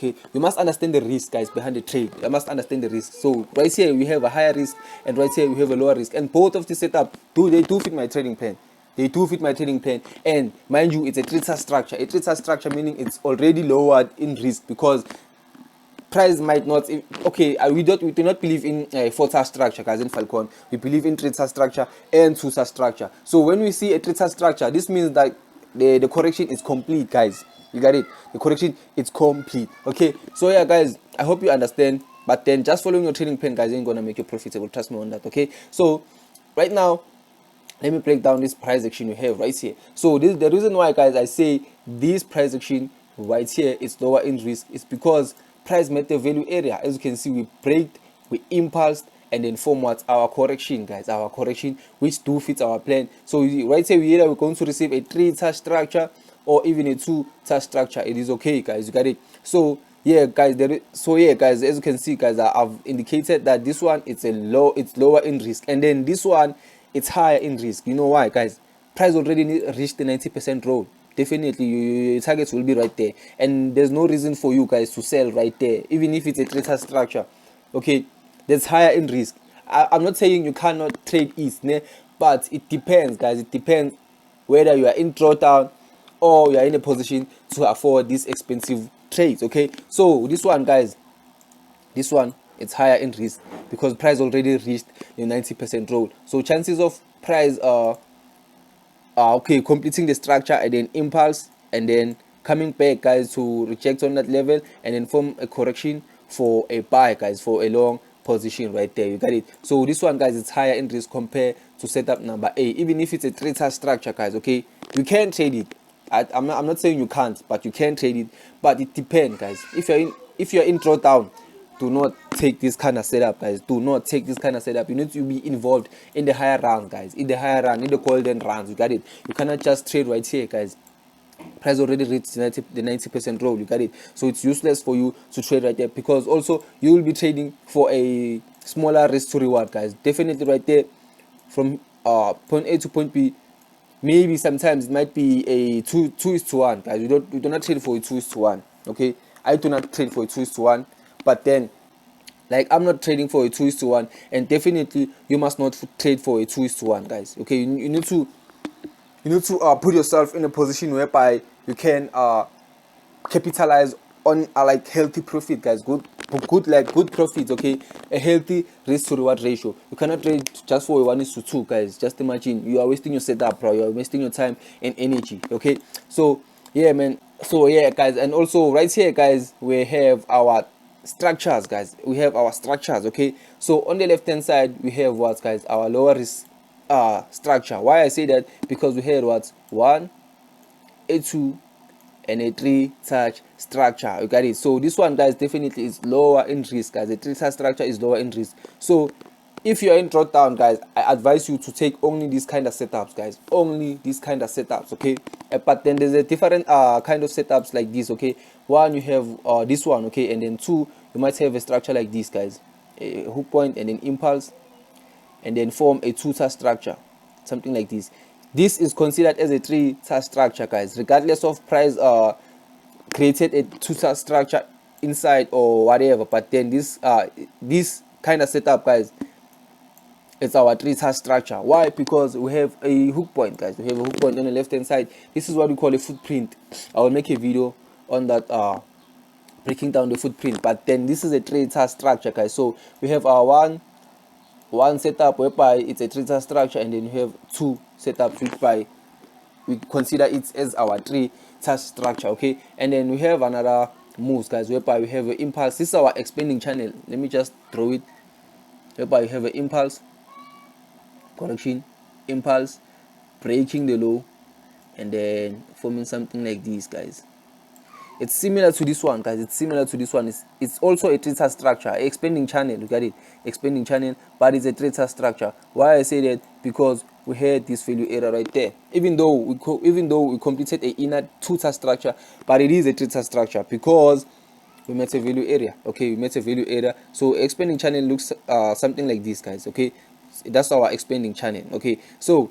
Okay, you must understand the risk, guys, behind the trade. You must understand the risk. So right here we have a higher risk, and right here we have a lower risk, and both of the setup they do fit my trading plan. They do fit my trading plan, and mind you, it's a trader structure. A trader structure meaning it's already lowered in risk, because price might not. Okay, we do not believe in 4-star structure, guys. In Falcon, we believe in 3-star structure and 2-star structure. So when we see a 3-star structure, this means that the correction is complete, guys. You got it? The correction is complete. Okay, so yeah, guys, I hope you understand. But then just following your trading plan, guys, ain't gonna make you profitable. Trust me on that. Okay, so right now, let me break down this price action you have right here. So this the reason why, guys, I say this price action right here is lower in risk is because price met the value area. As you can see, we break, we impulsed, and then form what's our correction, guys, our correction, which do fit our plan. So right here we either we're going to receive a 3-star structure or even a 2-star structure. It is okay, guys, you got it. So yeah, guys, guys, as you can see, guys, I've indicated that this one it's lower in risk, and then this one it's higher in risk. You know why, guys? Price already reached the 90% roll. Definitely your targets will be right there, and there's no reason for you guys to sell right there, even if it's a trader structure. Okay, that's higher in risk. I'm not saying you cannot trade east, but it depends, guys. It depends whether you are in drawdown or you are in a position to afford these expensive trades. Okay, so this one, guys, this one it's higher in risk because price already reached the 90% roll. So chances of price okay, completing the structure and then impulse and then coming back, guys, to reject on that level and then form a correction for a buy, guys, for a long position right there. You got it. So this one, guys, it's higher in risk compared to setup number A. Even if it's a trader structure, guys, okay, you can trade it. I'm not saying you can't, but you can trade it. But it depends, guys. If you're in drawdown, do not take this kind of setup, guys. Do not take this kind of setup. You need to be involved in the higher rounds, guys. In the higher round, in the golden rounds. You got it. You cannot just trade right here, guys. Price already reached the 90% roll. You got it. So it's useless for you to trade right there, because also you will be trading for a smaller risk to reward, guys. Definitely right there from point A to point B. Maybe sometimes it might be a 2:1, guys. You do not trade for a 2:1. Okay, I do not trade for a 2:1, but then, like, I'm not trading for a 2:1, and definitely you must not trade for a 2:1, guys. Okay, you need to put yourself in a position whereby you can capitalize on like healthy profit, guys. Good profits. Okay, a healthy risk to reward ratio. You cannot trade just for a 1:2, guys. Just imagine, you are wasting your setup, bro. You are wasting your time and energy. Okay, so yeah, man. So yeah, guys, and also right here, guys, we have our structures, guys. We have our structures. Okay, so on the left hand side we have what, guys, our lower risk structure. Why I say that? Because we had what, 1, a 2, and a 3 touch structure. You got it. So this one, guys, definitely is lower in risk, guys. The 3 touch structure is lower in risk. So if you are in drawdown, guys, I advise you to take only these kind of setups, guys. Only these kind of setups. Okay, but then there's a different kind of setups like this. Okay, 1, you have this one. Okay, and then 2, you might have a structure like this, guys, a hook point and then impulse, and then form a 2-star structure, something like this. This is considered as a 3-star structure, guys, regardless of price created a 2-star structure inside or whatever. But then this kind of setup, guys, it's our 3-star structure. Why? Because we have a hook point, guys. We have a hook point on the left hand side. This is what we call a footprint. I will make a video on that, breaking down the footprint. But then this is a 3-star structure, guys. So we have our one setup whereby it's a 3-star structure, and then you have 2 setups whereby we consider it as our 3-star structure. Okay, and then we have another moves, guys, whereby we have an impulse. This is our expanding channel. Let me just draw it. Whereby we have an impulse, correction, impulse, breaking the low, and then forming something like this, guys. It's similar to this one, guys. It's similar to this one. It's also a 3-star structure, expanding channel. You got it, expanding channel, but it's a 3-star structure. Why I say that? Because we had this value area right there. Even though we completed a inner 2-star structure, but it is a 3-star structure because we met a value area. Okay, we met a value area. So expanding channel looks something like this, guys. Okay, that's our expanding channel. Okay, so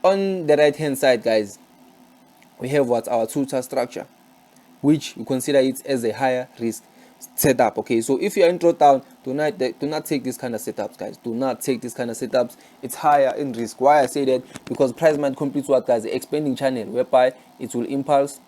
on the right hand side, guys, we have what, our 2-star structure. which you consider it as a higher risk setup. Okay, so if you're in drawdown, do not take this kind of setups, guys. Do not take this kind of setups. It's higher in risk. Why I say that? Because price might complete what, guys? The expanding channel, whereby it will impulse,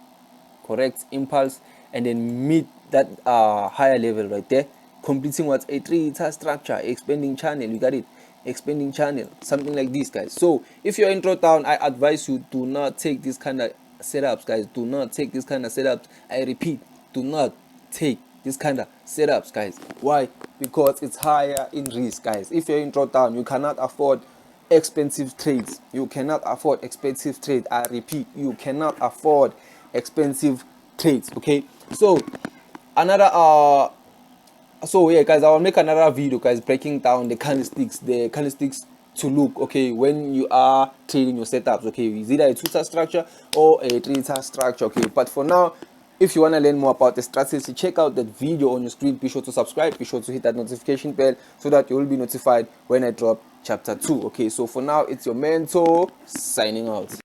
correct, impulse, and then meet that higher level right there, completing what, a 3-meter structure, expanding channel. You got it? Expanding channel, something like this, guys. So if you're in drawdown, I advise you, do not take this kind of setups, guys. Do not take this kind of setups. I repeat, do not take this kind of setups, guys. Why? Because it's higher in risk, guys. If you're in drawdown, you cannot afford expensive trades. You cannot afford expensive trades. I repeat, you cannot afford expensive trades. Okay, so another so yeah, guys, I will make another video, guys, breaking down the candlesticks to look, okay, when you are trading your setups. Okay, it's either a 2-star structure or a 3-star structure. Okay, but for now, if you want to learn more about the strategy, check out that video on your screen. Be sure to subscribe, be sure to hit that notification bell so that you will be notified when I drop chapter 2. Okay, so for now, it's your mentor signing out.